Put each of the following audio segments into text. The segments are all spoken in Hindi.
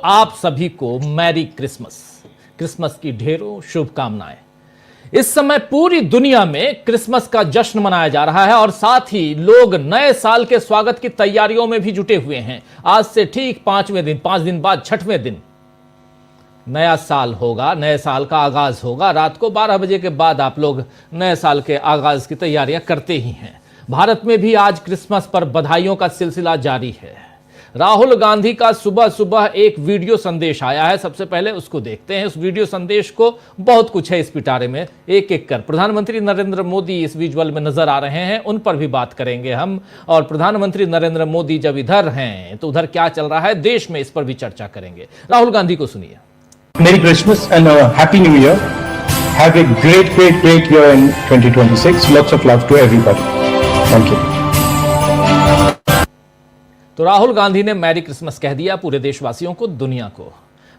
आप सभी को मैरी क्रिसमस। क्रिसमस की ढेरों शुभकामनाएं। इस समय पूरी दुनिया में क्रिसमस का जश्न मनाया जा रहा है और साथ ही लोग नए साल के स्वागत की तैयारियों में भी जुटे हुए हैं। आज से ठीक 5 दिन बाद 6वें दिन नया साल होगा, नए साल का आगाज होगा। रात को 12 बजे के बाद आप लोग नए साल के आगाज की तैयारियां करते ही हैं। भारत में भी आज क्रिसमस पर बधाइयों का सिलसिला जारी है। राहुल गांधी का सुबह सुबह एक वीडियो संदेश आया है। सबसे पहले उसको देखते हैं। उस वीडियो संदेश को बहुत कुछ है इस पिटारे में, एक एक कर प्रधानमंत्री नरेंद्र मोदी इस विजुअल में नजर आ रहे हैं, उन पर भी बात करेंगे हम। और प्रधानमंत्री नरेंद्र मोदी जब इधर हैं तो उधर क्या चल रहा है देश में, इस पर भी चर्चा करेंगे। राहुल गांधी को सुनिए। Merry Christmas and Happy New Year. Have a great year in 2026. Lots of love to everybody. Thank you. तो राहुल गांधी ने मैरी क्रिसमस कह दिया पूरे देशवासियों को, दुनिया को।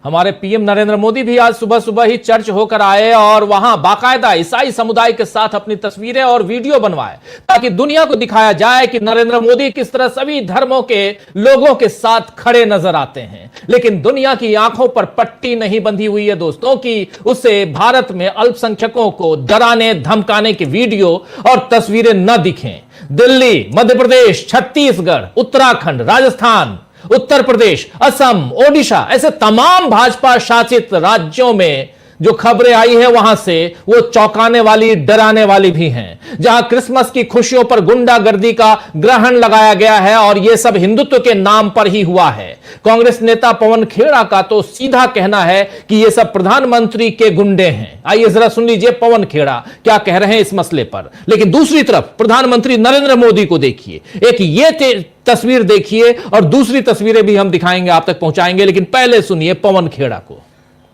हमारे पीएम नरेंद्र मोदी भी आज सुबह सुबह ही चर्च होकर आए और वहां बाकायदा ईसाई समुदाय के साथ अपनी तस्वीरें और वीडियो बनवाए ताकि दुनिया को दिखाया जाए कि नरेंद्र मोदी किस तरह सभी धर्मों के लोगों के साथ खड़े नजर आते हैं। लेकिन दुनिया की आंखों पर पट्टी नहीं बंधी हुई है दोस्तों कि उसे भारत में अल्पसंख्यकों को डराने धमकाने की वीडियो और तस्वीरें न दिखें। दिल्ली, मध्य प्रदेश, छत्तीसगढ़, उत्तराखंड, राजस्थान, उत्तर प्रदेश, असम, ओडिशा, ऐसे तमाम भाजपा शासित राज्यों में जो खबरें आई है वहां से वो चौंकाने वाली, डराने वाली भी हैं। जहां क्रिसमस की खुशियों पर गुंडागर्दी का ग्रहण लगाया गया है और यह सब हिंदुत्व के नाम पर ही हुआ है। कांग्रेस नेता पवन खेड़ा का तो सीधा कहना है कि ये सब प्रधानमंत्री के गुंडे हैं। आइए जरा सुन लीजिए पवन खेड़ा क्या कह रहे हैं इस मसले पर। लेकिन दूसरी तरफ प्रधानमंत्री नरेंद्र मोदी को देखिए, एक ये तस्वीर देखिए और दूसरी तस्वीरें भी हम दिखाएंगे, आप तक पहुंचाएंगे। लेकिन पहले सुनिए पवन खेड़ा को।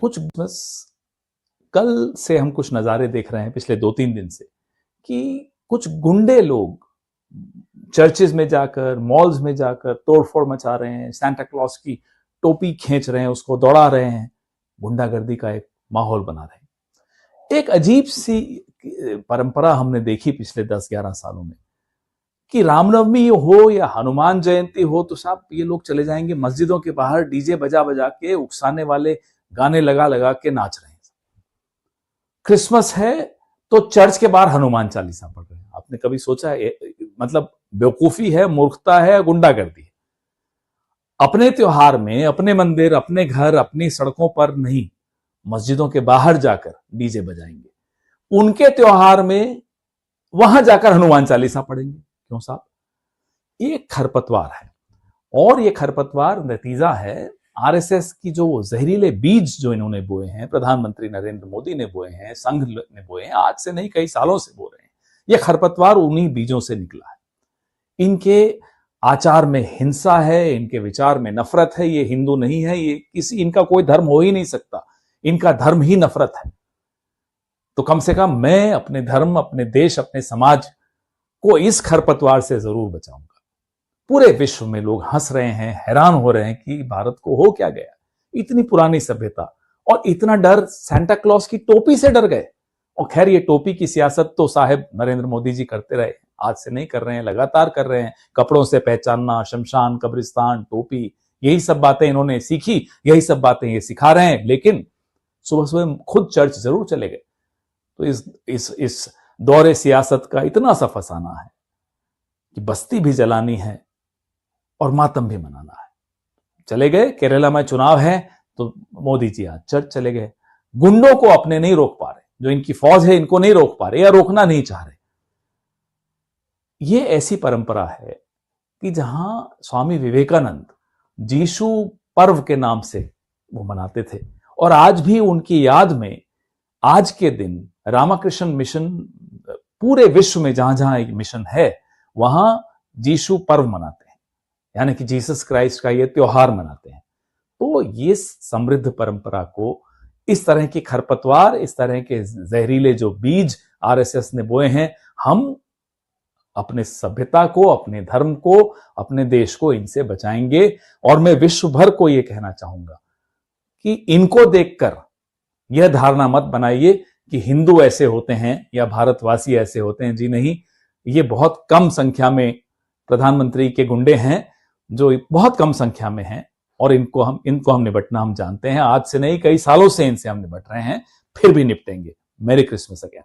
कुछ बस कल से हम कुछ नजारे देख रहे हैं पिछले 2-3 दिन से कि कुछ गुंडे लोग चर्चेज में जाकर, मॉल्स में जाकर तोड़फोड़ मचा रहे हैं, सांता क्लॉज की टोपी खींच रहे हैं, उसको दौड़ा रहे हैं, गुंडागर्दी का एक माहौल बना रहे हैं। एक अजीब सी परंपरा हमने देखी पिछले 10-11 सालों में कि रामनवमी हो या हनुमान जयंती हो तो साहब ये लोग चले जाएंगे मस्जिदों के बाहर डीजे बजा बजा के, उकसाने वाले गाने लगा लगा के नाच रहे हैं। क्रिसमस है तो चर्च के बाहर हनुमान चालीसा पढ़ रहे हैं। आपने कभी सोचा है? मतलब बेवकूफी है, मूर्खता है, गुंडागर्दी है। अपने त्योहार में अपने मंदिर, अपने घर, अपनी सड़कों पर नहीं, मस्जिदों के बाहर जाकर डीजे बजाएंगे। उनके त्योहार में वहां जाकर हनुमान चालीसा पढ़ेंगे। क्यों साहब? ये खरपतवार है और ये खरपतवार नतीजा है आरएसएस की जो जहरीले बीज जो इन्होंने बोए हैं, प्रधानमंत्री नरेंद्र मोदी ने बोए हैं, संघ ने बोए हैं, आज से नहीं कई सालों से बो रहे हैं। ये खरपतवार उन्हीं बीजों से निकला है। इनके आचार में हिंसा है, इनके विचार में नफरत है। ये हिंदू नहीं है, ये किसी, इनका कोई धर्म हो ही नहीं सकता। इनका धर्म ही नफरत है। तो कम से कम मैं अपने धर्म, अपने देश, अपने समाज को इस खरपतवार से जरूर बचाऊंगा। पूरे विश्व में लोग हंस रहे हैं, हैरान हो रहे हैं कि भारत को हो क्या गया। इतनी पुरानी सभ्यता और इतना डर, सांता क्लॉज की टोपी से डर गए। और खैर ये टोपी की सियासत तो साहब नरेंद्र मोदी जी करते रहे, आज से नहीं कर रहे हैं, लगातार कर रहे हैं। कपड़ों से पहचानना, शमशान, कब्रिस्तान, टोपी, यही सब बातें इन्होंने सीखी, यही सब बातें ये सिखा रहे हैं। लेकिन सुबह सुबह खुद चर्च जरूर चले गए। तो इस दौरे सियासत का इतना सा फसाना है कि बस्ती भी जलानी है और मातम भी मनाना है। चले गए, केरला में चुनाव है तो मोदी जी आज चर्च चले गए। गुंडों को अपने नहीं रोक पा रहे, जो इनकी फौज है इनको नहीं रोक पा रहे या रोकना नहीं चाह रहे। ये ऐसी परंपरा है कि जहां स्वामी विवेकानंद जीशु पर्व के नाम से वो मनाते थे और आज भी उनकी याद में आज के दिन रामकृष्ण मिशन पूरे विश्व में जहां जहां एक मिशन है वहां जीशु पर्व मनाते हैं, यानी कि जीसस क्राइस्ट का ये त्योहार मनाते हैं। तो ये समृद्ध परंपरा को इस तरह की खरपतवार, इस तरह के जहरीले जो बीज आरएसएस ने बोए हैं, हम अपने सभ्यता को, अपने धर्म को, अपने देश को इनसे बचाएंगे। और मैं विश्व भर को यह कहना चाहूंगा कि इनको देखकर यह धारणा मत बनाइए कि हिंदू ऐसे होते हैं या भारतवासी ऐसे होते हैं। जी नहीं, ये बहुत कम संख्या में प्रधानमंत्री के गुंडे हैं, जो बहुत कम संख्या में हैं। और इनको हम निपटना हम जानते हैं। आज से नहीं, कई सालों से इनसे हम निपट रहे हैं, फिर भी निपटेंगे। मेरी क्रिसमस अगेन।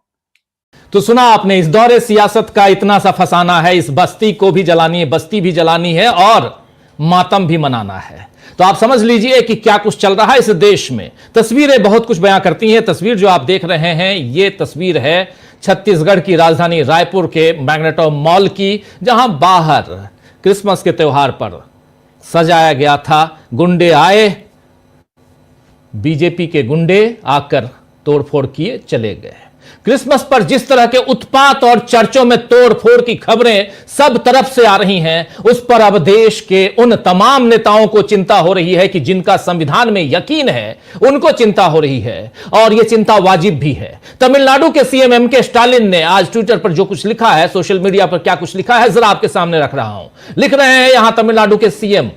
तो सुना आपने, इस दौरे सियासत का इतना सा फसाना है, इस बस्ती को भी जलानी है, बस्ती भी जलानी है और मातम भी मनाना है। तो आप समझ लीजिए कि क्या कुछ चल रहा है इस देश में। तस्वीरें बहुत कुछ बयां करती हैं। तस्वीर जो आप देख रहे हैं, यह तस्वीर है छत्तीसगढ़ की राजधानी रायपुर के मैग्नेटो मॉल की, जहां बाहर क्रिसमस के त्यौहार पर सजाया गया था। गुंडे आए, बीजेपी के गुंडे आकर तोड़फोड़ किए चले गए। क्रिसमस पर जिस तरह के उत्पात और चर्चों में तोड़फोड़ की खबरें सब तरफ से आ रही हैं, उस पर अब देश के उन तमाम नेताओं को चिंता हो रही है कि जिनका संविधान में यकीन है, उनको चिंता हो रही है और यह चिंता वाजिब भी है। तमिलनाडु के सीएम एमके स्टालिन ने आज ट्विटर पर जो कुछ लिखा है, सोशल मीडिया पर क्या कुछ लिखा है, जरा आपके सामने रख रहा हूं। लिख रहे हैं यहां तमिलनाडु के सीएम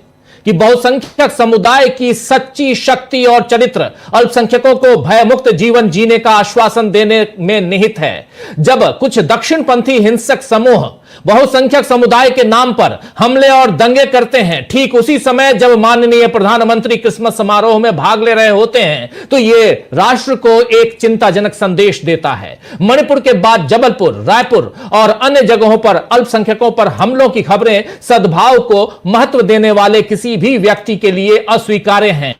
कि बहुसंख्यक समुदाय की सच्ची शक्ति और चरित्र अल्पसंख्यकों को भयमुक्त जीवन जीने का आश्वासन देने में निहित है। जब कुछ दक्षिणपंथी हिंसक समूह बहुसंख्यक समुदाय के नाम पर हमले और दंगे करते हैं, ठीक उसी समय जब माननीय प्रधानमंत्री क्रिसमस समारोह में भाग ले रहे होते हैं, तो यह राष्ट्र को एक चिंताजनक संदेश देता है। मणिपुर के बाद जबलपुर, रायपुर और अन्य जगहों पर अल्पसंख्यकों पर हमलों की खबरें सद्भाव को महत्व देने वाले किसी भी व्यक्ति के लिए अस्वीकार्य हैं।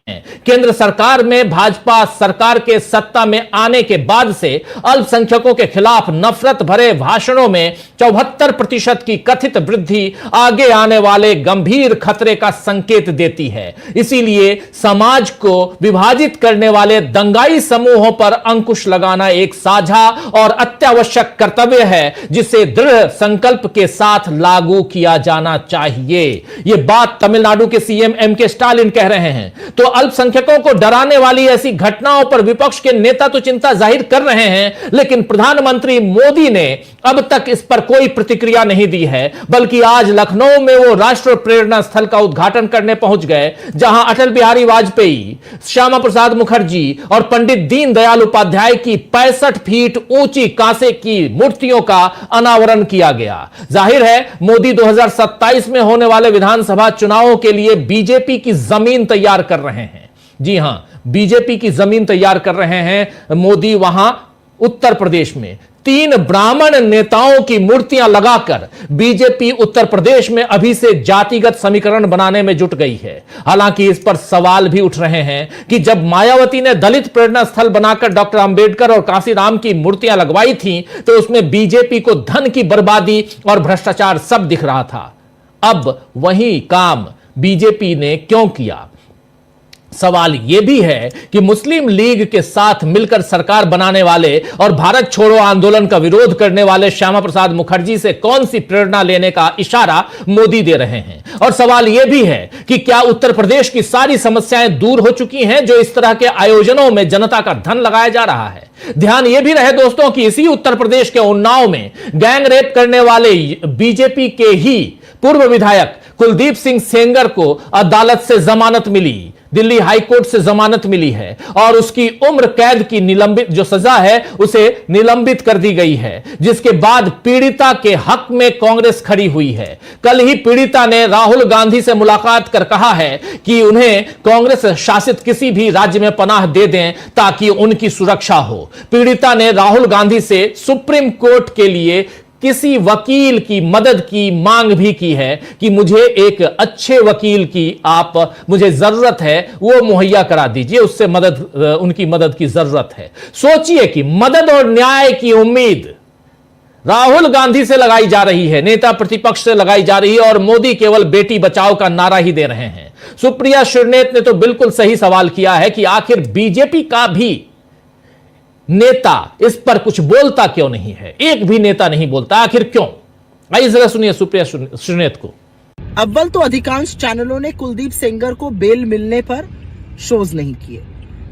केंद्र सरकार में भाजपा सरकार के सत्ता में आने के बाद से अल्पसंख्यकों के खिलाफ नफरत भरे भाषणों में 74% की कथित वृद्धि आगे आने वाले गंभीर खतरे का संकेत देती है। इसीलिए समाज को विभाजित करने वाले दंगाई समूहों पर अंकुश लगाना एक साझा और अत्यावश्यक कर्तव्य है, जिसे दृढ़ संकल्प के साथ लागू किया जाना चाहिए। यह बात तमिलनाडु के सीएम एमके स्टालिन कह रहे हैं। तो अल्पसंख्यकों को डराने वाली ऐसी घटनाओं पर विपक्ष के नेता तो चिंता जाहिर कर रहे हैं, लेकिन प्रधानमंत्री मोदी ने अब तक इस पर कोई प्रतिक्रिया नहीं दी है, बल्कि आज लखनऊ में वो राष्ट्र प्रेरणा स्थल का उद्घाटन करने पहुंच गए, जहां अटल बिहारी वाजपेयी, श्यामा प्रसाद मुखर्जी और पंडित दीनदयाल उपाध्याय की 65 फीट ऊंची कांसे की मूर्तियों का अनावरण किया गया। जाहिर है मोदी 2027 में होने वाले विधानसभा चुनावों के लिए बीजेपी की जमीन तैयार कर रहे हैं। जी हां, बीजेपी की जमीन तैयार कर रहे हैं मोदी। वहां उत्तर प्रदेश में 3 ब्राह्मण नेताओं की मूर्तियां लगाकर बीजेपी उत्तर प्रदेश में अभी से जातिगत समीकरण बनाने में जुट गई है। हालांकि इस पर सवाल भी उठ रहे हैं कि जब मायावती ने दलित प्रेरणा स्थल बनाकर डॉक्टर अंबेडकर और कांसीराम की मूर्तियां लगवाई थी, तो उसमें बीजेपी को धन की बर्बादी और भ्रष्टाचार सब दिख रहा था। अब वही काम बीजेपी ने क्यों किया? सवाल यह भी है कि मुस्लिम लीग के साथ मिलकर सरकार बनाने वाले और भारत छोड़ो आंदोलन का विरोध करने वाले श्यामा प्रसाद मुखर्जी से कौन सी प्रेरणा लेने का इशारा मोदी दे रहे हैं। और सवाल यह भी है कि क्या उत्तर प्रदेश की सारी समस्याएं दूर हो चुकी हैं, जो इस तरह के आयोजनों में जनता का धन लगाया जा रहा है। ध्यान यह भी रहे दोस्तों कि इसी उत्तर प्रदेश के उन्नाव में गैंग रेप करने वाले बीजेपी के ही पूर्व विधायक कुलदीप सिंह सेंगर को अदालत से जमानत मिली, दिल्ली हाईकोर्ट से जमानत मिली है और उसकी उम्र कैद की निलंबित जो सजा है उसे निलंबित कर दी गई है, जिसके बाद पीड़िता के हक में कांग्रेस खड़ी हुई है। कल ही पीड़िता ने राहुल गांधी से मुलाकात कर कहा है कि उन्हें कांग्रेस शासित किसी भी राज्य में पनाह दे दें ताकि उनकी सुरक्षा हो। पीड़िता ने राहुल गांधी से सुप्रीम कोर्ट के लिए किसी वकील की मदद की मांग भी की है कि मुझे एक अच्छे वकील की मुझे जरूरत है, वो मुहैया करा दीजिए, उससे उनकी मदद की जरूरत है। सोचिए कि मदद और न्याय की उम्मीद राहुल गांधी से लगाई जा रही है, नेता प्रतिपक्ष से लगाई जा रही है, और मोदी केवल बेटी बचाओ का नारा ही दे रहे हैं। सुप्रिया श्रीनेत ने तो बिल्कुल सही सवाल किया है कि आखिर बीजेपी का भी नेता इस पर कुछ बोलता क्यों नहीं है? एक भी नेता नहीं बोलता, आखिर क्यों? आइए जरा सुनिए सुप्रिया श्रीनेत को। अव्वल तो अधिकांश चैनलों ने कुलदीप सेंगर को बेल मिलने पर शोज नहीं किए।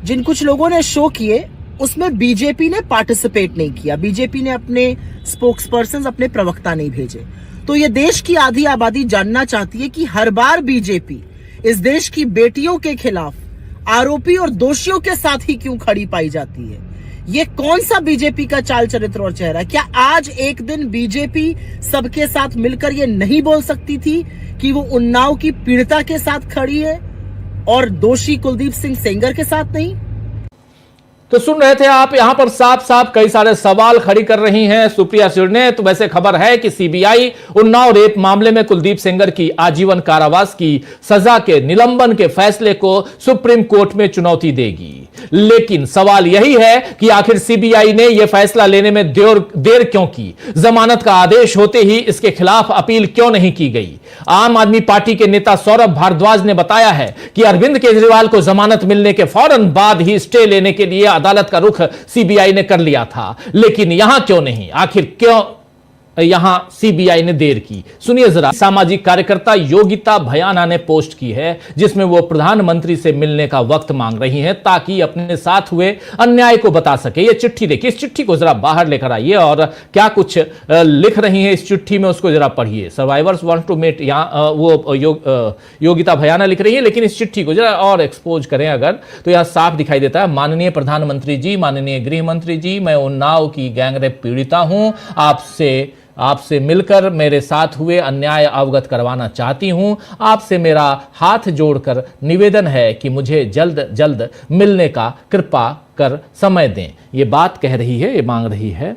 जिन कुछ लोगों ने शो किए उसमें बीजेपी ने पार्टिसिपेट नहीं किया। बीजेपी ने अपने स्पोक्सपर्सन, अपने प्रवक्ता नहीं भेजे। तो ये देश की आधी आबादी जानना चाहती है कि हर बार बीजेपी इस देश की बेटियों के खिलाफ आरोपी और दोषियों के साथ ही क्यों खड़ी पाई जाती है। ये कौन सा बीजेपी का चाल चरित्र और चेहरा? क्या आज एक दिन बीजेपी सबके साथ मिलकर ये नहीं बोल सकती थी कि वो उन्नाव की पीड़िता के साथ खड़ी है? और दोषी कुलदीप सिंह सेंगर के साथ नहीं? तो सुन रहे थे आप, यहां पर साफ साफ कई सारे सवाल खड़ी कर रही हैं सुप्रिया सुले। तो वैसे खबर है कि सीबीआई उन्नाव रेप मामले में कुलदीप सेंगर की आजीवन कारावास की सजा के निलंबन के फैसले को सुप्रीम कोर्ट में चुनौती देगी। लेकिन सवाल यही है कि आखिर सीबीआई ने यह फैसला लेने में देर क्यों की? जमानत का आदेश होते ही इसके खिलाफ अपील क्यों नहीं की गई? आम आदमी पार्टी के नेता सौरभ भारद्वाज ने बताया है कि अरविंद केजरीवाल को जमानत मिलने के फौरन बाद ही स्टे लेने के लिए अदालत का रुख सीबीआई ने कर लिया था। लेकिन यहां क्यों नहीं? आखिर क्यों यहां सीबीआई ने देर की? सुनिए जरा। सामाजिक कार्यकर्ता योगिता भयाना ने पोस्ट की है जिसमें वो प्रधानमंत्री से मिलने का वक्त मांग रही हैं ताकि अपने साथ हुए अन्याय को बता सके। ये चिट्ठी देखिए, इस चिट्ठी को जरा बाहर लेकर आइए और क्या कुछ लिख रही हैं इस चिट्ठी में उसको जरा पढ़िए। सर्वाइवर्स वांट टू मीट, वो योगिता भयाना लिख रही है, लेकिन इस चिट्ठी को जरा और एक्सपोज करें अगर तो यह साफ दिखाई देता है। माननीय प्रधानमंत्री जी, माननीय गृह मंत्री जी, मैं उन्नाव की गैंगरेप पीड़िता हूं। आपसे मिलकर मेरे साथ हुए अन्याय अवगत करवाना चाहती हूं। आपसे मेरा हाथ जोड़कर निवेदन है कि मुझे जल्द जल्द मिलने का कृपा कर समय दें। ये बात कह रही है, ये मांग रही है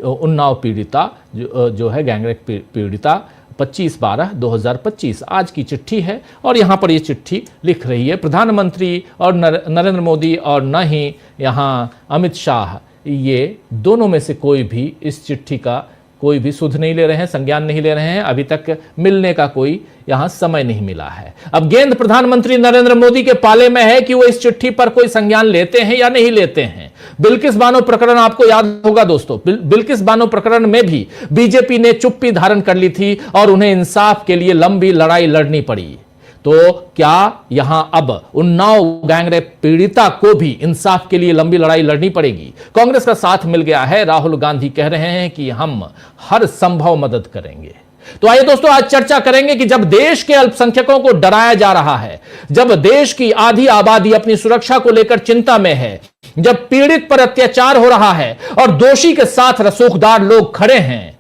उन्नाव पीड़िता जो है गैंगरेप पीड़िता 25/12/2025 आज की चिट्ठी है। और यहाँ पर ये चिट्ठी लिख रही है प्रधानमंत्री और नरेंद्र मोदी और न ही यहाँ अमित शाह, ये दोनों में से कोई भी इस चिट्ठी का कोई भी सुध नहीं ले रहे हैं, संज्ञान नहीं ले रहे हैं। अभी तक मिलने का कोई यहां समय नहीं मिला है। अब गेंद प्रधानमंत्री नरेंद्र मोदी के पाले में है कि वो इस चिट्ठी पर कोई संज्ञान लेते हैं या नहीं लेते हैं। बिल्किस बानो प्रकरण आपको याद होगा दोस्तों, बिल्किस बानो प्रकरण में भी बीजेपी ने चुप्पी धारण कर ली थी और उन्हें इंसाफ के लिए लंबी लड़ाई लड़नी पड़ी। तो क्या यहां अब उन्नाव गैंगरेप पीड़िता को भी इंसाफ के लिए लंबी लड़ाई लड़नी पड़ेगी? कांग्रेस का साथ मिल गया है। राहुल गांधी कह रहे हैं कि हम हर संभव मदद करेंगे। तो आइए दोस्तों, आज चर्चा करेंगे कि जब देश के अल्पसंख्यकों को डराया जा रहा है, जब देश की आधी आबादी अपनी सुरक्षा को लेकर चिंता में है, जब पीड़ित पर अत्याचार हो रहा है और दोषी के साथ रसूखदार लोग खड़े हैं,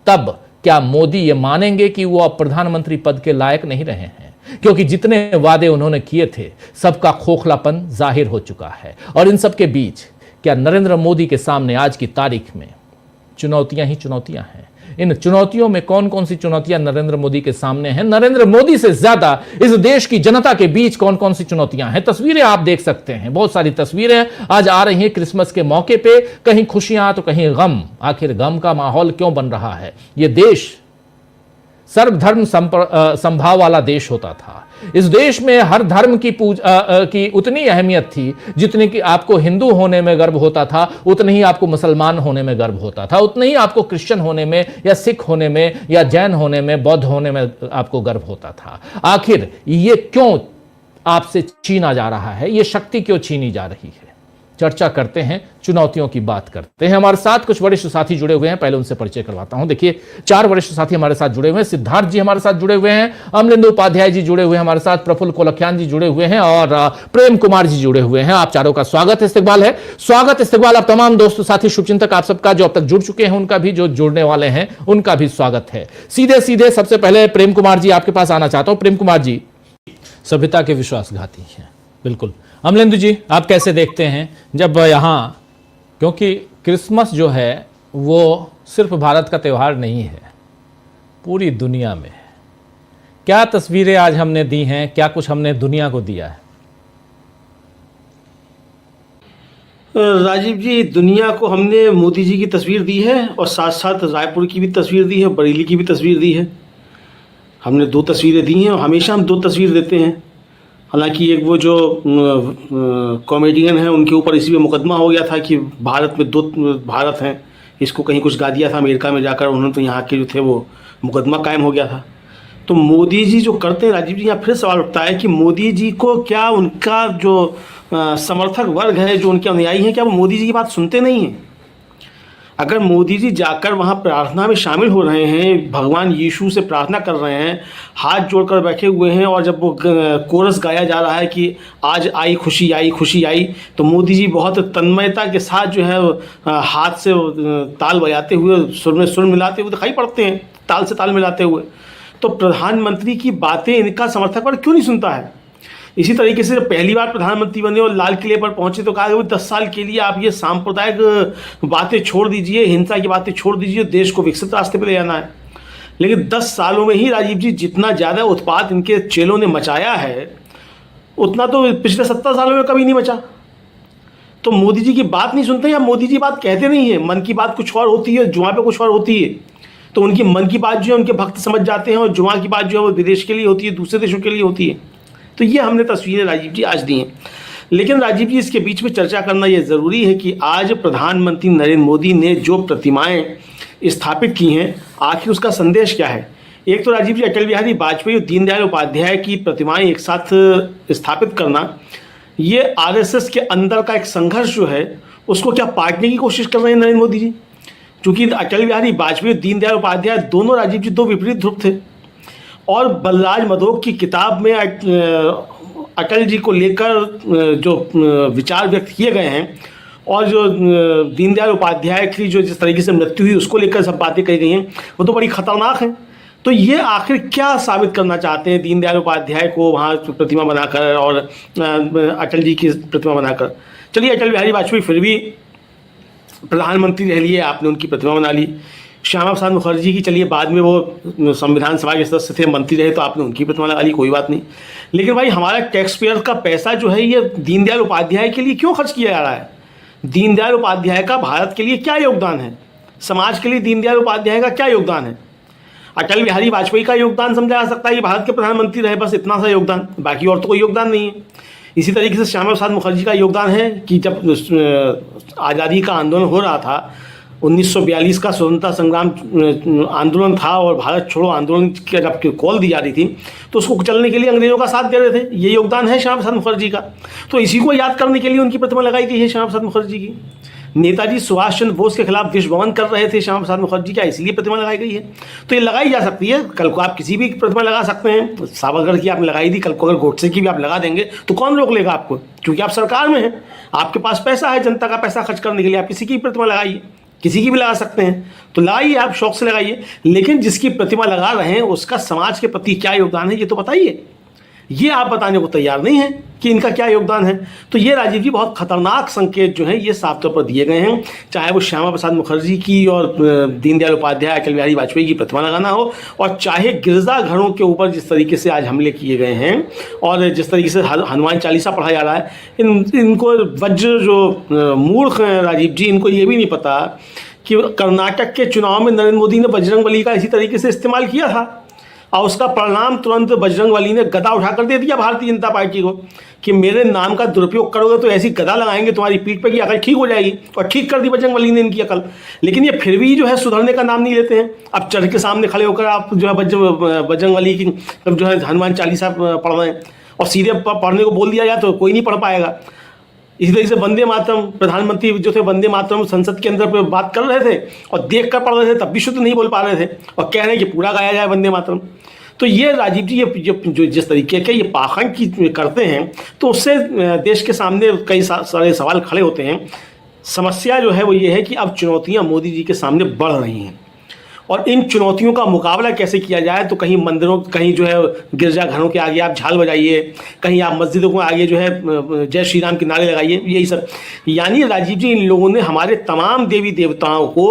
तब क्या मोदी ये मानेंगे कि वो अब प्रधानमंत्री पद के लायक नहीं रहे हैं? क्योंकि जितने वादे उन्होंने किए थे सबका खोखलापन जाहिर हो चुका है। और इन सब के बीच क्या नरेंद्र मोदी के सामने आज की तारीख में चुनौतियां ही चुनौतियां हैं? इन चुनौतियों में कौन कौन सी चुनौतियां नरेंद्र मोदी के सामने हैं? नरेंद्र मोदी से ज्यादा इस देश की जनता के बीच कौन कौन सी चुनौतियां हैं? तस्वीरें आप देख सकते हैं, बहुत सारी तस्वीरें आज आ रही हैं क्रिसमस के मौके पे। कहीं खुशियां तो कहीं गम। आखिर गम का माहौल क्यों बन रहा है? यह देश सर्वधर्म संभाव वाला देश होता था। इस देश में हर धर्म की उतनी अहमियत थी जितनी कि आपको हिंदू होने में गर्व होता था, उतनी ही आपको मुसलमान होने में गर्व होता था, उतनी ही आपको क्रिश्चियन होने में या सिख होने में या जैन होने में, बौद्ध होने में आपको गर्व होता था। आखिर ये क्यों आपसे छीना जा रहा है? ये शक्ति क्यों छीनी जा रही है? चर्चा करते हैं, चुनौतियों की बात करते हैं। हमारे साथ कुछ वरिष्ठ साथी जुड़े हुए हैं, पहले उनसे परिचय करवाता हूं। देखिए, 4 वरिष्ठ साथी हमारे साथ जुड़े हुए हैं। सिद्धार्थ जी हमारे साथ जुड़े हुए हैं, अमलेंदु उपाध्याय जी जुड़े हुए हैं हमारे साथ, प्रफुल्ल कोलखियान जी जुड़े हुए हैं और प्रेम कुमार जी जुड़े हुए हैं। आप चारों का स्वागत इस्तकबाल है। स्वागत इस्तकबाल आप तमाम दोस्त साथी शुभचिंतक आप सबका, जो अब तक जुड़ चुके हैं उनका भी, जो जुड़ने वाले हैं उनका भी स्वागत है। सीधे सीधे सबसे पहले प्रेम कुमार जी आपके पास आना चाहता हूं। प्रेम कुमार जी, सभ्यता के विश्वासघाती हैं, बिल्कुल। अमलेंदु जी, आप कैसे देखते हैं जब यहाँ, क्योंकि क्रिसमस जो है वो सिर्फ भारत का त्यौहार नहीं है, पूरी दुनिया में है। क्या तस्वीरें आज हमने दी हैं, क्या कुछ हमने दुनिया को दिया है? राजीव जी, दुनिया को हमने मोदी जी की तस्वीर दी है और साथ साथ रायपुर की भी तस्वीर दी है, बरेली की भी तस्वीर दी है। हमने 2 तस्वीरें दी हैं और हमेशा हम 2 तस्वीर देते हैं। हालांकि एक वो जो कॉमेडियन है उनके ऊपर इसी में मुकदमा हो गया था कि भारत में 2 भारत हैं, इसको कहीं कुछ गा दिया था अमेरिका में जाकर उन्होंने, तो यहाँ के जो थे वो मुकदमा कायम हो गया था। तो मोदी जी जो करते हैं राजीव जी, यहाँ फिर सवाल उठता है कि मोदी जी को क्या उनका जो समर्थक वर्ग है, जो उनके अनुयायी हैं, क्या वो मोदी जी की बात सुनते नहीं हैं? अगर मोदी जी जाकर वहाँ प्रार्थना में शामिल हो रहे हैं, भगवान यीशु से प्रार्थना कर रहे हैं, हाथ जोड़कर बैठे हुए हैं, और जब वो कोरस गाया जा रहा है कि आज आई खुशी आई खुशी आई, तो मोदी जी बहुत तन्मयता के साथ जो है हाथ से ताल बजाते हुए, सुर में सुर मिलाते हुए दिखाई पड़ते हैं, ताल से ताल मिलाते हुए। तो प्रधानमंत्री की बातें इनका समर्थक वर्ग क्यों नहीं सुनता है? इसी तरीके से पहली बार प्रधानमंत्री बने और लाल किले पर पहुंचे तो कहा कि 10 साल के लिए आप ये सांप्रदायिक बातें छोड़ दीजिए, हिंसा की बातें छोड़ दीजिए, देश को विकसित रास्ते पर ले जाना है। लेकिन 10 सालों में ही राजीव जी जितना ज़्यादा उत्पात इनके चेलों ने मचाया है उतना तो पिछले 70 सालों में कभी नहीं मचा। तो मोदी जी की बात नहीं सुनते या मोदी जी बात कहते नहीं है, मन की बात कुछ और होती है, जुआ पे कुछ और होती है। तो उनकी मन की बात जो है उनके भक्त समझ जाते हैं और जुआ की बात जो है वो विदेश के लिए होती है, दूसरे देशों के लिए होती है। तो ये हमने तस्वीरें राजीव जी आज दी हैं। लेकिन राजीव जी इसके बीच में चर्चा करना ये ज़रूरी है कि आज प्रधानमंत्री नरेंद्र मोदी ने जो प्रतिमाएं स्थापित की हैं आखिर उसका संदेश क्या है। एक तो राजीव जी अटल बिहारी वाजपेयी और दीनदयाल उपाध्याय की प्रतिमाएं एक साथ स्थापित करना, ये आरएसएस के अंदर का एक संघर्ष जो है उसको क्या पाटने की कोशिश कर रहे हैं नरेंद्र मोदी जी। क्योंकि अटल बिहारी वाजपेयी और दीनदयाल उपाध्याय दोनों राजीव जी दो विपरीत ध्रुव थे और बलराज मधोक की किताब में अटल जी को लेकर जो विचार व्यक्त किए गए हैं और जो दीनदयाल उपाध्याय की जो जिस तरीके से मृत्यु हुई उसको लेकर सब बातें कही गई हैं वो तो बड़ी खतरनाक हैं। तो ये आखिर क्या साबित करना चाहते हैं दीनदयाल उपाध्याय को वहाँ प्रतिमा बनाकर और अटल जी की प्रतिमा बनाकर। चलिए अटल बिहारी वाजपेयी फिर भी प्रधानमंत्री रह लिए, आपने उनकी प्रतिमा बना ली। श्यामा प्रसाद मुखर्जी की चलिए बाद में वो संविधान सभा के सदस्य थे, मंत्री रहे तो आपने उनकी प्रतिमा लगा ली, कोई बात नहीं। लेकिन भाई हमारा टैक्स पेयर का पैसा जो है ये दीनदयाल उपाध्याय के लिए क्यों खर्च किया जा रहा है। दीनदयाल उपाध्याय का भारत के लिए क्या योगदान है, समाज के लिए दीनदयाल उपाध्याय का क्या योगदान है। अटल बिहारी वाजपेयी का योगदान समझा जा सकता है कि भारत के प्रधानमंत्री रहे, बस इतना सा योगदान, बाकी और तो कोई योगदान नहीं है। इसी तरीके से श्यामा प्रसाद मुखर्जी का योगदान है कि जब आज़ादी का आंदोलन हो रहा था, 1942 का स्वतंत्रता संग्राम आंदोलन था और भारत छोड़ो आंदोलन की जब कॉल दी जा रही थी तो उसको चलने के लिए अंग्रेजों का साथ दे रहे थे, ये योगदान है श्यामा प्रसाद मुखर्जी का। तो इसी को याद करने के लिए उनकी प्रतिमा लगाई गई है श्यामा प्रसाद मुखर्जी की। नेताजी सुभाष चंद्र बोस के खिलाफ देशभवन कर रहे थे श्यामा प्रसाद मुखर्जी, क्या इसलिए प्रतिमा लगाई गई है। तो ये लगाई जा सकती है, कल को आप किसी भी प्रतिमा लगा सकते हैं। सावरकर की आपने लगाई थी, कल को अगर गोडसे की भी आप लगा देंगे तो कौन रोक लेगा आपको, क्योंकि आप सरकार में हैं, आपके पास पैसा है, जनता का पैसा खर्च करने के लिए आप किसी की प्रतिमा लगाइए, किसी की भी लगा सकते हैं। तो लगाइए, आप शौक से लगाइए, लेकिन जिसकी प्रतिमा लगा रहे हैं उसका समाज के प्रति क्या योगदान है ये तो बताइए। ये आप बताने को तैयार नहीं है कि इनका क्या योगदान है। तो ये राजीव जी बहुत खतरनाक संकेत जो हैं ये साफ तौर पर दिए गए हैं, चाहे वो श्यामा प्रसाद मुखर्जी की और दीनदयाल उपाध्याय अटल बिहारी वाजपेयी की प्रतिमा लगाना हो, और चाहे गिरजाघरों के ऊपर जिस तरीके से आज हमले किए गए हैं और जिस तरीके से हनुमान चालीसा पढ़ा जा रहा है। इनको वज्र जो मूर्ख हैं राजीव जी, इनको ये भी नहीं पता कि कर्नाटक के चुनाव में नरेंद्र मोदी ने बजरंगबली का इसी तरीके से इस्तेमाल किया था और उसका परिणाम तुरंत बजरंगबली ने गदा उठाकर दे दिया भारतीय जनता पार्टी को कि मेरे नाम का दुरुपयोग करोगे तो ऐसी गदा लगाएंगे तुम्हारी पीठ पे कि अकल ठीक हो जाएगी, और ठीक कर दी बजरंगबली ने इनकी अकल। लेकिन ये फिर भी जो है सुधरने का नाम नहीं लेते हैं। अब चढ़ के सामने खड़े होकर आप जो है बजरंगबली की जो है हनुमान चालीसा पढ़ रहे हैं और सीधे पढ़ने को बोल दिया जाए तो कोई नहीं पढ़ पाएगा। इसी तरीके से वंदे मातरम, प्रधानमंत्री जो थे वंदे मातरम संसद के अंदर बात कर रहे थे और देख कर पढ़ रहे थे, तब भी शुद्ध नहीं बोल पा रहे थे और कह रहे हैं कि पूरा गाया जाए वंदे मातरम। तो ये राजीव जी ये जो जिस तरीके के ये पाखंड की करते हैं तो उससे देश के सामने कई सारे सवाल खड़े होते हैं। समस्या जो है वो ये है कि अब चुनौतियां मोदी जी के सामने बढ़ रही हैं और इन चुनौतियों का मुकाबला कैसे किया जाए। तो कहीं मंदिरों, कहीं जो है गिरजाघरों के आगे आप झाल बजाइए, कहीं आप मस्जिदों के आगे जो है जय श्री राम के नारे लगाइए, यही सब। यानी राजीव जी इन लोगों ने हमारे तमाम देवी देवताओं को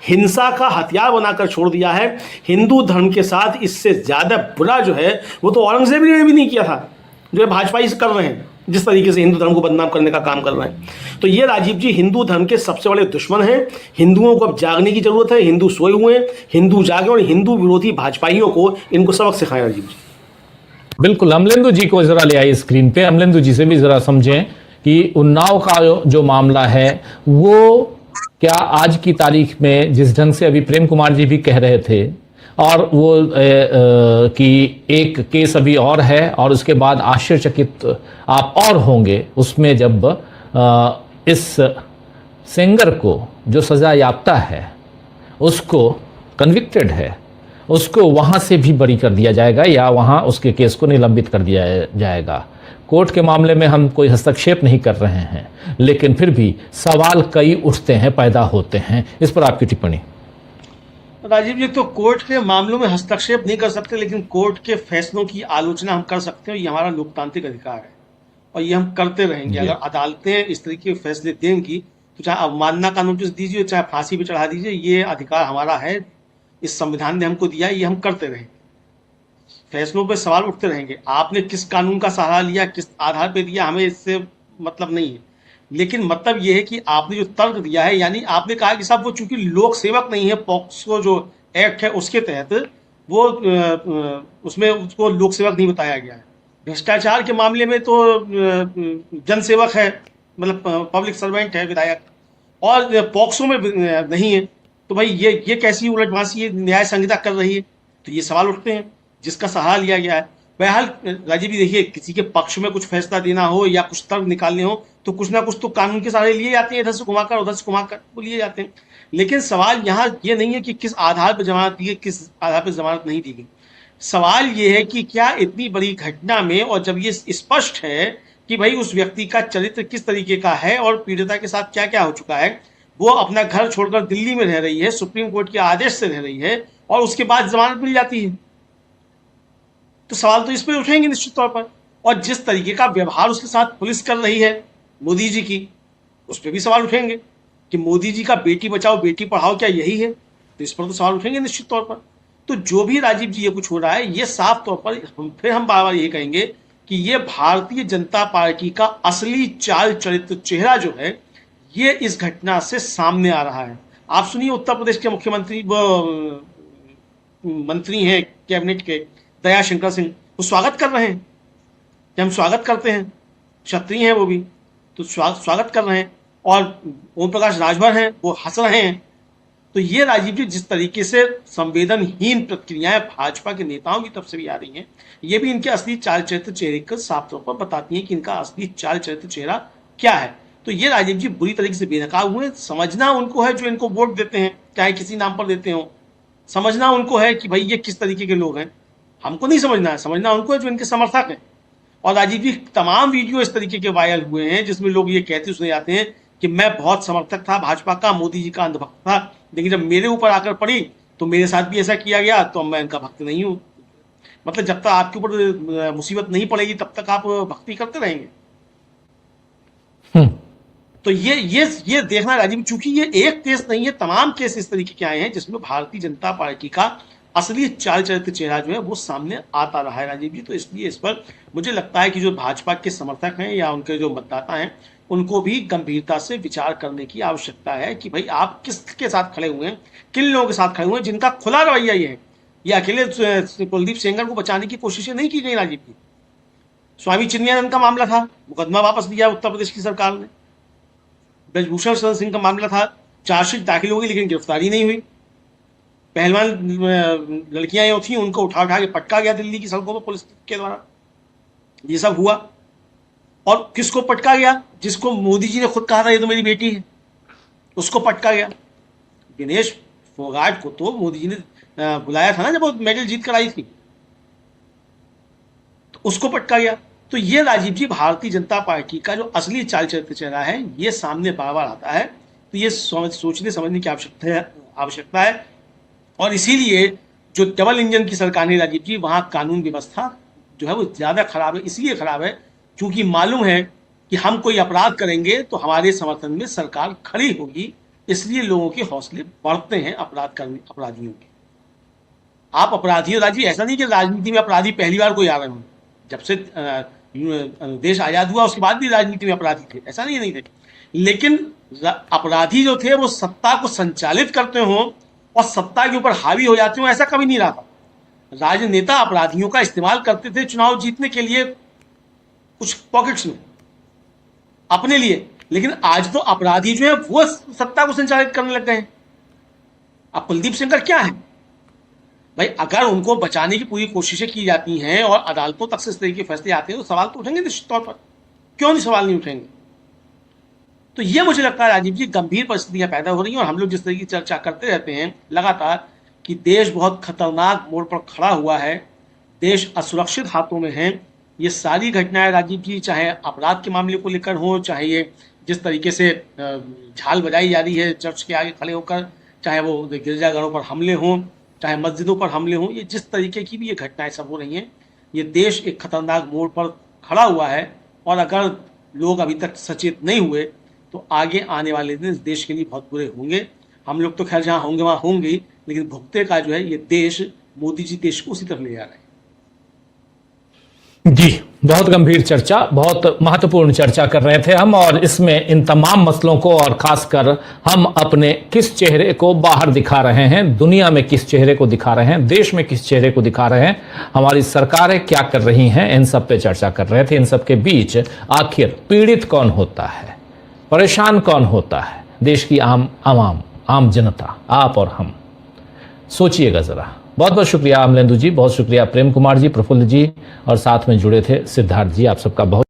हिंसा का हथियार बनाकर छोड़ दिया है। हिंदू धर्म के साथ इससे ज़्यादा बुरा जो है वो तो औरंगजेब ने भी नहीं किया था, जो है भाजपा ही कर रहे हैं, जिस तरीके से हिंदू धर्म को बदनाम करने का काम कर रहे हैं। तो ये राजीव जी हिंदू धर्म के सबसे बड़े दुश्मन हैं। हिंदुओं को अब जागने की जरूरत है, हिंदू सोए हुए हैं, हिंदू जागे और हिंदू विरोधी भाजपाइयों को इनको सबक सिखाएं राजीव जी। बिल्कुल, अमलेंदु जी को जरा ले आइए स्क्रीन पे। अमलेंदु जी से भी जरा समझें कि उन्नाव का जो मामला है वो क्या आज की तारीख में जिस ढंग से अभी प्रेम कुमार जी भी कह रहे थे और वो कि एक केस अभी और है और उसके बाद आश्चर्यचकित आप और होंगे उसमें जब इस सेंगर को जो सज़ा याफ्ता है उसको कन्विक्टेड है उसको वहाँ से भी बरी कर दिया जाएगा या वहाँ उसके केस को निलंबित कर दिया जाएगा। कोर्ट के मामले में हम कोई हस्तक्षेप नहीं कर रहे हैं, लेकिन फिर भी सवाल कई उठते हैं, पैदा होते हैं। इस पर आपकी टिप्पणी। राजीव जी, तो कोर्ट के मामलों में हस्तक्षेप नहीं कर सकते, लेकिन कोर्ट के फैसलों की आलोचना हम कर सकते हैं। ये हमारा लोकतांत्रिक अधिकार है और ये हम करते रहेंगे। अगर अदालतें इस तरीके के फैसले देंगी तो चाहे अवमानना का नोटिस दीजिए, चाहे फांसी पे चढ़ा दीजिए, ये अधिकार हमारा है, इस संविधान ने हमको दिया है, ये हम करते रहेंगे। फैसलों पे सवाल उठते रहेंगे। आपने किस कानून का सहारा लिया, किस आधार पे दिया, हमें इससे मतलब नहीं है। लेकिन मतलब ये है कि आपने जो तर्क दिया है, यानी आपने कहा कि साहब वो चूंकि लोक सेवक नहीं है, पॉक्सो जो एक्ट है उसके तहत वो उसमें उसको लोक सेवक नहीं बताया गया है। भ्रष्टाचार के मामले में तो जनसेवक है, मतलब पब्लिक सर्वेंट है विधायक, और पॉक्सो में नहीं है। तो भाई ये कैसी उलटवासी ये न्याय संहिता कर रही है? तो ये सवाल उठते हैं जिसका सहारा लिया गया है। बहरहाल राजीव जी देखिए, किसी के पक्ष में कुछ फैसला देना हो या कुछ तर्क निकालने हो तो कुछ ना कुछ तो कानून के सहारे लिए जाते हैं, इधर से घुमाकर उधर से घुमाकर वो लिए जाते हैं। लेकिन सवाल यहाँ ये नहीं है कि किस आधार पर जमानत दी गई, किस आधार पर जमानत नहीं दी गई। सवाल ये है कि क्या इतनी बड़ी घटना में, और जब ये स्पष्ट है कि भाई उस व्यक्ति का चरित्र किस तरीके का है और पीड़िता के साथ क्या क्या हो चुका है, वो अपना घर छोड़कर दिल्ली में रह रही है, सुप्रीम कोर्ट के आदेश से रह रही है, और उसके बाद जमानत मिल जाती है, तो सवाल तो इस पर उठेंगे निश्चित तौर पर। और जिस तरीके का व्यवहार उसके साथ पुलिस कर रही है मोदी जी की, उस पर भी सवाल उठेंगे कि मोदी जी का बेटी बचाओ बेटी पढ़ाओ क्या यही है? तो इस पर तो सवाल उठेंगे निश्चित तौर पर। तो जो भी राजीव जी ये कुछ हो रहा है, ये साफ तौर पर फिर हम बार बार यही कहेंगे कि ये भारतीय जनता पार्टी का असली चाल चरित्र चेहरा जो है, ये इस घटना से सामने आ रहा है। आप सुनिए, उत्तर प्रदेश के मुख्यमंत्री मंत्री हैं कैबिनेट के दया शंकर सिंह, वो स्वागत कर रहे हैं कि हम स्वागत करते हैं, क्षत्रिय हैं वो भी, तो स्वागत कर रहे हैं। और ओम प्रकाश राजभर हैं, वो हंस रहे हैं। तो ये राजीव जी जिस तरीके से संवेदनहीन प्रतिक्रियाएं भाजपा के नेताओं की तरफ से भी आ रही हैं, ये भी इनके असली चाल चरित्र चेहरे को साफ तौर पर बताती हैं कि इनका असली चाल चरित्र चेहरा क्या है। तो ये राजीव जी बुरी तरीके से बेनकाब हुए। समझना उनको है जो इनको वोट देते हैं, चाहे किसी नाम पर देते हो, समझना उनको है कि भाई ये किस तरीके के लोग हैं। हमको नहीं समझना है, समझना उनको है जो इनके समर्थक हैं। और राजीव जी तमाम वीडियो इस तरीके के वायरल हुए हैं जिसमें लोग ये कहते सुने जाते हैं कि मैं बहुत समर्थक था भाजपा का, मोदी जी का अंधभक्त था, लेकिन जब मेरे ऊपर आकर पड़ी तो मेरे साथ भी ऐसा किया गया, तो मैं इनका भक्त नहीं हूं। मतलब जब तक आपके ऊपर मुसीबत नहीं पड़ेगी तब तक आप भक्ति करते रहेंगे। तो ये देखना राजीव, चूंकि ये एक केस नहीं है, तमाम केस इस तरीके के आए हैं जिसमें भारतीय जनता पार्टी का असली चाल चरित्र चेहरा जो है वो सामने आता रहा है राजीव जी। तो इसलिए इस पर मुझे लगता है कि जो भाजपा के समर्थक हैं या उनके जो मतदाता हैं, उनको भी गंभीरता से विचार करने की आवश्यकता है कि भाई आप किसके साथ खड़े हुए हैं, किन लोगों के साथ खड़े हुए हैं जिनका खुला रवैया ये है। ये अकेले कुलदीप सेंगर को बचाने की कोशिशें नहीं की गई राजीव जी। स्वामी चिन्मयानंद का मामला था, मुकदमा वापस लिया उत्तर प्रदेश की सरकार ने। ब्रजभूषण शरण सिंह का मामला था, चार्जशीट दाखिल हो गई लेकिन गिरफ्तारी नहीं हुई। पहलवान लड़कियां जो थी उनको उठा के पटका गया दिल्ली की सड़कों पर पुलिस के द्वारा। ये सब हुआ, और किसको पटका गया? जिसको मोदी जी ने खुद कहा था ये तो मेरी बेटी है, उसको पटका गया। दिनेश फोगाट को तो मोदी जी ने बुलाया था ना जब वो मेडल जीत कर आई थी, तो उसको पटका गया। तो ये राजीव जी भारतीय जनता पार्टी का जो असली चाल चरित्र चेहरा है, ये सामने बार बार आता है। तो ये सोचने समझने की आवश्यकता है। और इसीलिए जो डबल इंजन की सरकार है राजीव जी, वहां कानून व्यवस्था जो है वो ज्यादा खराब है। इसलिए खराब है क्योंकि मालूम है कि हम कोई अपराध करेंगे तो हमारे समर्थन में सरकार खड़ी होगी, इसलिए लोगों के हौसले बढ़ते हैं अपराधियों के। आप अपराधी हो राजीव, ऐसा नहीं कि राजनीति में अपराधी पहली बार कोई आ रहे हों। जब से देश आजाद हुआ उसके बाद भी राजनीति में अपराधी थे, ऐसा नहीं थे। लेकिन अपराधी जो थे वो सत्ता को संचालित करते हों और सत्ता के ऊपर हावी हो जाते हो, ऐसा कभी नहीं रहा था। राजनेता अपराधियों का इस्तेमाल करते थे चुनाव जीतने के लिए, कुछ पॉकेट्स में अपने लिए, लेकिन आज तो अपराधी जो है वो सत्ता को संचालित करने लग गए हैं। अब कुलदीप सेंगर क्या है भाई? अगर उनको बचाने की पूरी कोशिशें की जाती हैं और अदालतों तक से इस तरीके के फैसले आते हैं तो सवाल तो उठेंगे निश्चित तौर पर, क्यों नहीं सवाल नहीं उठेंगे। तो ये मुझे लगता है राजीव जी गंभीर परिस्थितियां पैदा हो रही हैं। और हम लोग जिस तरह की चर्चा करते रहते हैं लगातार कि देश बहुत खतरनाक मोड़ पर खड़ा हुआ है, देश असुरक्षित हाथों में है, ये सारी घटनाएं राजीव जी, चाहे अपराध के मामले को लेकर हो, चाहे ये जिस तरीके से झाल बजाई जा रही है चर्च के आगे खड़े होकर, चाहे वो गिरजाघरों पर हमले हों, चाहे मस्जिदों पर हमले हों, ये जिस तरीके की भी ये घटनाएं सब हो रही हैं, ये देश एक खतरनाक मोड़ पर खड़ा हुआ है। और अगर लोग अभी तक सचेत नहीं हुए तो आगे आने वाले दिन इस देश के लिए बहुत बुरे होंगे। हम लोग तो खैर जहाँ होंगे वहाँ होंगे, लेकिन भुगते का जो है ये देश, मोदी जी देश को उसी तरफ ले जा रहे हैं। जी, बहुत गंभीर चर्चा, बहुत महत्वपूर्ण चर्चा कर रहे थे हम, और इसमें इन तमाम मसलों को और खासकर हम अपने किस चेहरे को बाहर दिखा रहे हैं, दुनिया में किस चेहरे को दिखा रहे हैं, देश में किस चेहरे को दिखा रहे हैं, हमारी सरकारें क्या कर रही हैं, इन सब पे चर्चा कर रहे थे। इन सब के बीच आखिर पीड़ित कौन होता है, परेशान कौन होता है, देश की आम जनता, आप और हम। सोचिएगा जरा। बहुत बहुत शुक्रिया अमलेंदु जी, बहुत शुक्रिया प्रेम कुमार जी, प्रफुल्ल जी, और साथ में जुड़े थे सिद्धार्थ जी, आप सबका बहुत